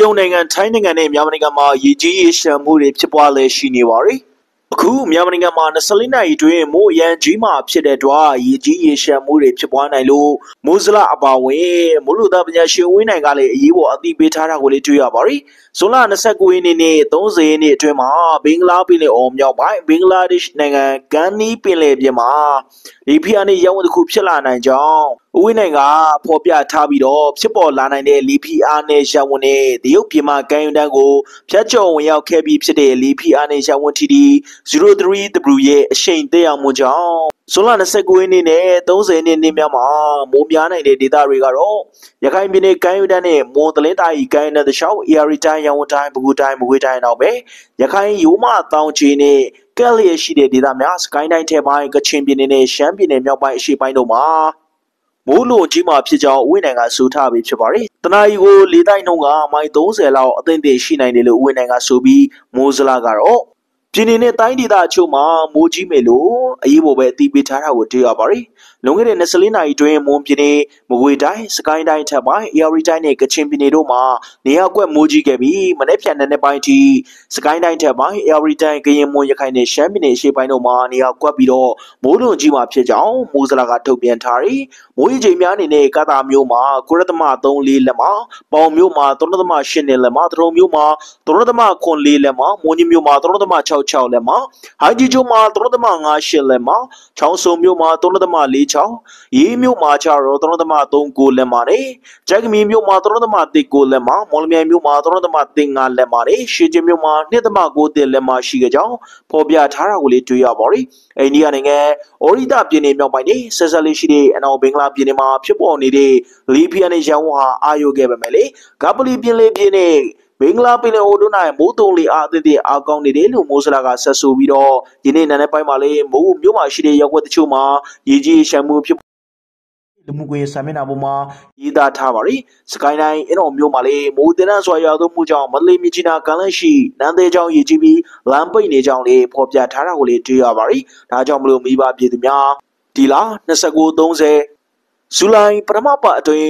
ရုတ်နိုင်ငံထိုင်းနိုင်ငံနဲ့မြန်မာနိုင်ငံမှာရေကြီးရေရှမ်းမှုတွေဖြစ်ပွားလဲရှိနေပါပြီ။အခုမြန်မာနိုင်ငံမှာ24နာရီတွင်မိုးအရန်ကြီးမှဖြစ်တဲ့အတွက်ရေကြီးရေရှမ်းမှုတွေဖြစ်ပွားနိုင်လို့မိုးစလအပါဝင်မိုးလူသားပညာရှင်ဝင်းနိုင်ကလည်းအရေးပေါ်အသိပေးထားတာကိုလည်းတွေ့ရပါတယ်။ဇွန်လ29ရက်နေ့နဲ့30ရက်နေ့အတွင်းမှာဘင်္ဂလားပင်လယ်အော်မြောက်ပိုင်းဘင်္ဂလားဒေ့ရှ်နိုင်ငံကန်နီပင်လယ်ပြင်မှာလေဖိအားနည်းရပ်ဝန်းတစ်ခုဖြစ်လာနိုင်ကြောင်းဝင်းနိုင်ကဖော်ပြထားပြီးတော့ဖြစ်ပေါ်လာနိုင်တဲ့လေဖိအားနည်းရပ်ဝန်းနဲ့တရုတ်ပြည်မှာကမ်းရိုးတန်းကိုဖြတ်ကျော်ဝင်ရောက်ခဲ့ပြီးဖြစ်တဲ့လေဖိအားနည်းရပ်ဝန်း TD 03W ရဲ့အရှိန်သက်ရောက်မှုကြောင့်ဇွန်လ29ရက်နေ့နဲ့30ရက်နေ့များမှာမိုးများနိုင်တဲ့ဒေသတွေကတော့ရခိုင်ပြည်နယ်ကမ်းရိုးတန်းနဲ့မွန်တလင်းတိုင်းကမ်းရိုးတန်းတစ်လျှောက် AR တိုင်းရန်ကုန်တိုင်းပဲခူးတိုင်းမကွေးတိုင်းတော့ပဲရခိုင်ရိုးမတောင်ချေနဲ့ကက်လျက်ရှိတဲ့ဒေသများစကိုင်းတိုင်းထဲပိုင်းကချင်ပြည်နယ်နဲ့ရှမ်းပြည်နယ်မြောက်ပိုင်းအရှေ့ပိုင်းတို့မှာမိုးလွန်ကြီးမှာဖြစ်ကြောင်းဝင်းနိုင်ကဆိုထားပြီးဖြစ်ပါတယ်။တနအီကိုလေတိုက်နှုန်းကမိုင်30လောက်အသင့်အတင့်ရှိနိုင်တယ်လို့ဝင်းနိုင်ကဆိုပြီးမိုးစလာကတော့ပြည်နယ်နဲ့တိုင်းဒေသအချို့မှာမိုးကြီးမယ်လို့အရေးပေါ်ပဲအသိပေးထားတာကိုတွေ့ရပါတယ်။လွန်ခဲ့တဲ့24နာရီတွင်မွန်ပြည်နယ်မကွေးတိုင်းစကိုင်းတိုင်းထပ်ပိုင်း AR တိုင်းနဲ့ကချင်ပြည်နယ်တို့မှာနေရာကွက်မိုးကြီးခဲ့ပြီးမနေ့ဖြန်တဲ့ပိုင်းထိစကိုင်းတိုင်းထပ်ပိုင်း AR တိုင်းကရင်မွန်ရခိုင်နဲ့ရှမ်းပြည်နယ်ရှေ့ပိုင်းတို့မှာနေရာကွက်ပြီးတော့မိုးလွန်ကြီးမှာဖြစ်ကြောင်းမိုးစလာကထုတ်ပြန်ထားပြီးမိုးရေချိန်များအနေနဲ့ကတာမျိုးမှာ9.34လက်မှာပေါင်မျိုးမှာ3.8လက်မှာတရုံမျိုးမှာ3.4လက်မှာမွန်ကြီးမျိုးမှာ3.66လက်မှာဟိုင်းကြီးကျိုးမှာ3.58လက်မှာချောင်းစုံမျိုးမှာ3.46ရေးမျိုးမှာကျတော့3.39လက်မှာနဲ့ကြိုက်ကမီမျိုးမှာ3.19လက်မှာမော်လမြိုင်မျိုးမှာ3.35လက်မှာနဲ့ရှေကျင်းမျိုးမှာ2.9လက်မှာရှိကြကြောင်းဖော်ပြထားတာကိုလည်းတွေ့ရပါတယ်။အိန္ဒိယနိုင်ငံအော်ရီတာပြည်နယ်မြောက်ပိုင်းနဲ့ဆက်ဆက်လေးရှိတဲ့အနောက်ဘင်္ဂလားပြည်နယ်မှာဖြစ်ပေါ်နေတဲ့လီဖီယာနဲ့ရောင်းဝါအာရုံခဲ့ပေမဲ့လေကပလီပြည်လေပြည်နဲ့ဘင်္ဂလားပင်လယ်အော်တို့၌မိုးတုံးလေအားအသင့်အားကောင်းနေတယ်လို့မိုးစလာကဆက်ဆိုပြီးတော့ဒီနေ့နံနက်ပိုင်းမှာလေမိုးမြို့မှာရှိတဲ့ရပ်ကွက်တချို့မှာရေကြီးရှမ်းမှုဖြစ်လူမှုကွန်ရက်စာမျက်နှာပေါ်မှာရေးသားထားပါတယ်။စကိုင်းတိုင်းအင်းတော်မြို့မှာလေမိုးတင်တဲ့ဆွာရွာသွန်းမှုကြောင့်မလေးမြကြီးနာကန်လက်ရှိနန်းသေးချောင်းရေကြီးပြီးလမ်းပိတ်နေကြောင်းလေဖော်ပြထားတာကိုလေတွေ့ရပါတယ်။ဒါကြောင့်မလို့မိဘပြည်သူများဒီလ29-30ဇူလိုင်ပထမပတ်အတွင်း